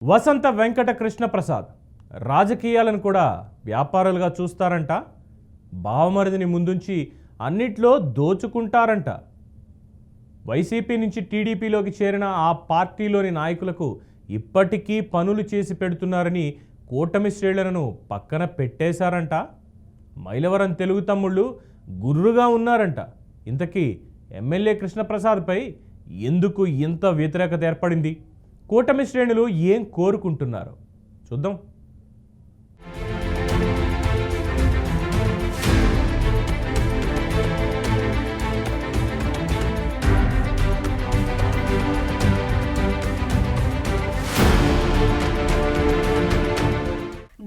వసంత వెంకట కృష్ణ ప్రసాద్ రాజకీయాలను కూడా వ్యాపారాలుగా చూస్తారంట. బావమరిదిని ముందుంచి అన్నిట్లో దోచుకుంటారంట. వైసీపీ నుంచి టీడీపీలోకి చేరిన ఆ పార్టీలోని నాయకులకు ఇప్పటికీ పనులు చేసి పెడుతున్నారని కూటమి శ్రేణులను పక్కన పెట్టేశారంట. మైలవరం తెలుగు తమ్ముళ్ళు గుర్రుగా ఉన్నారంట. ఇంతకీ ఎమ్మెల్యే కృష్ణప్రసాద్పై ఎందుకు ఇంత వ్యతిరేకత ఏర్పడింది? కూటమి శ్రేణులు ఏం కోరుకుంటున్నారు చూద్దాం.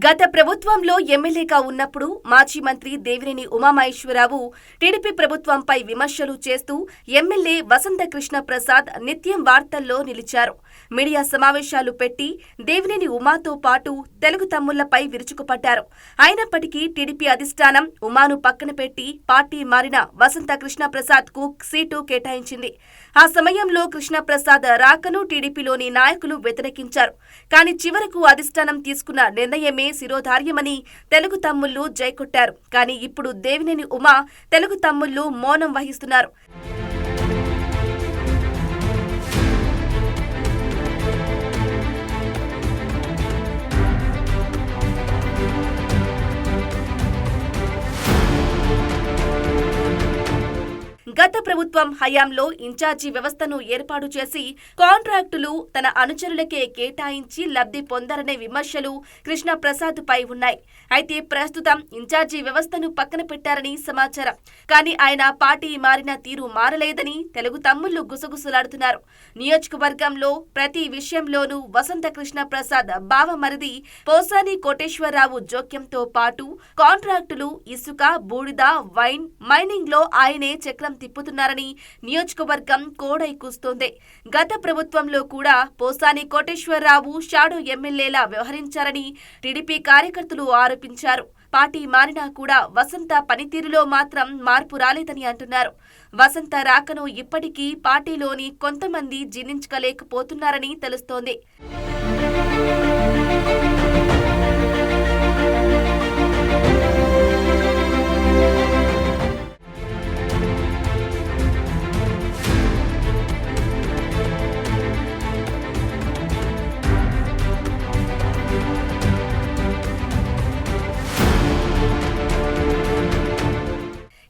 గత ప్రభుత్వంలో ఎమ్మెల్యేగా ఉన్నప్పుడు మాజీ మంత్రి దేవినేని ఉమామహేశ్వరరావు టీడీపీ ప్రభుత్వంపై విమర్శలు చేస్తూ ఎమ్మెల్యే వసంత కృష్ణ ప్రసాద్ నిత్యం వార్తల్లో నిలిచారు. మీడియా సమావేశాలు పెట్టి దేవినేని ఉమాతో పాటు తెలుగు తమ్ముళ్లపై విరుచుకుపడ్డారు. అయినప్పటికీ టీడీపీ అధిష్టానం ఉమాను పక్కన పెట్టి పార్టీ మారిన వసంత కృష్ణ ప్రసాద్ కు సీటు కేటాయించింది. ఆ సమయంలో కృష్ణ ప్రసాద్ రాకను టీడీపీలోని నాయకులు వ్యతిరేకించారు. కానీ చివరకు అధిష్టానం తీసుకున్న నిర్ణయమే శిరోధార్యమని తెలుగు తమ్ముళ్లు జైకొట్టారు. కానీ ఇప్పుడు దేవినేని ఉమా తెలుగు తమ్ముళ్లు మౌనం వహిస్తున్నారు. గత ప్రభుత్వం హయాంలో ఇన్ఛార్జి వ్యవస్థను ఏర్పాటు చేసి కాంట్రాక్టులు తన అనుచరులకే కేటాయించి లబ్ధి పొందారనే విమర్శలు కృష్ణ ప్రసాద్ పై ఉన్నాయి. అయితే ప్రస్తుతం ఇన్ఛార్జి వ్యవస్థను పక్కన పెట్టారని సమాచారం. కానీ ఆయన పార్టీ మారిన తీరు మారలేదని తెలుగు తమ్ముళ్లు గుసగుసలాడుతున్నారు. నియోజకవర్గంలో ప్రతి విషయంలోనూ వసంత కృష్ణ ప్రసాద్ బావమరిది పోసాని కోటేశ్వరరావు జోక్యంతో పాటు కాంట్రాక్టులు, ఇసుక, బూడిద, వైన్, మైనింగ్ లో ఆయనే చక్రం తిప్పుతున్నారని నియోజకవర్గం కోడై కూస్తోంది. గత ప్రభుత్వంలో కూడా పోసాని కోటేశ్వరరావు షాడో ఎమ్మెల్యేలా వ్యవహరించారని టీడీపీ కార్యకర్తలు ఆరోపించారు. పార్టీ మారినా కూడా వసంత పనితీరులో మాత్రం మార్పు రాలేదని అంటున్నారు. వసంత రాకను ఇప్పటికీ పార్టీలోని కొంతమంది జీర్ణించుకోలేకపోతున్నారని తెలుస్తోంది.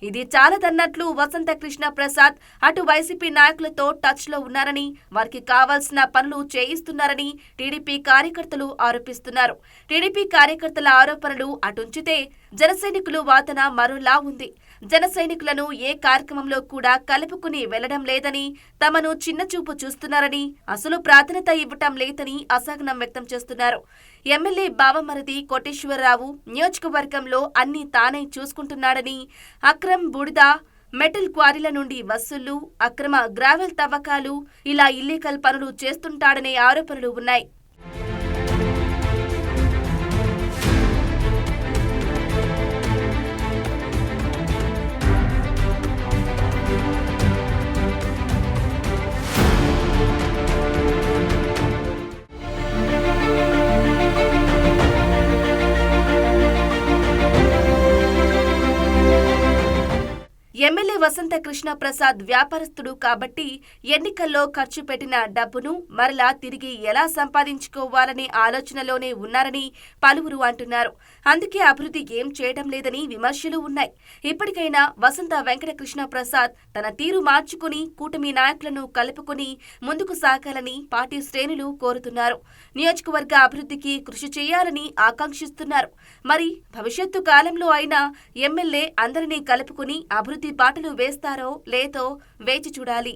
ఇది చాలదన్నట్లు వసంత కృష్ణ ప్రసాద్ అటు వైసీపీ నాయకులతో టచ్ లో ఉన్నారని, వారికి కావాల్సిన పనులు చేయిస్తున్నారని టీడీపీ కార్యకర్తలు ఆరోపిస్తున్నారు. టీడీపీ కార్యకర్తల ఆరోపణలు అటుంచితే జనసైనికులు వాదన మరోలా ఉంది. జనసైనికులను ఏ కార్యక్రమంలో కూడా కలుపుకుని వెళ్లడం లేదని, తమను చిన్నచూపు చూస్తున్నారని, అసలు ప్రాధాన్యత ఇవ్వటం లేదని అసహనం వ్యక్తం చేస్తున్నారు. ఎమ్మెల్యే బావమరిది కోటేశ్వరరావు నియోజకవర్గంలో అన్ని తానే చూసుకుంటున్నాడని, అక్రమ్, బూడిద, మెటల్ క్వారీల నుండి వసూళ్లు, అక్రమ గ్రావెల్ తవ్వకాలు, ఇలా ఇల్లీగల్ పనులు చేస్తుంటాడనే ఆరోపణలు ఉన్నాయి. ఎమ్మెల్యే వసంత కృష్ణ ప్రసాద్ వ్యాపారస్తుడు కాబట్టి ఎన్నికల్లో ఖర్చు పెట్టిన డబ్బును మరలా తిరిగి ఎలా సంపాదించుకోవాలనే ఆలోచనలోనే ఉన్నారని పలువురు అంటున్నారు. అందుకే అభివృద్ధి ఏం చేయడం లేదని విమర్శలు ఉన్నాయి. ఇప్పటికైనా వసంత వెంకట కృష్ణ ప్రసాద్ తన తీరు మార్చుకుని కూటమి నాయకులను కలుపుకుని ముందుకు సాగాలని పార్టీ శ్రేణులు కోరుతున్నారు. నియోజకవర్గ అభివృద్ధికి కృషి చేయాలని ఆకాంక్షిస్తున్నారు. మరి భవిష్యత్తు కాలంలో అయినా ఎమ్మెల్యే అందరినీ కలుపుకుని అభివృద్ధి బాటలు వేస్తారో లేదో వేచి చూడాలి.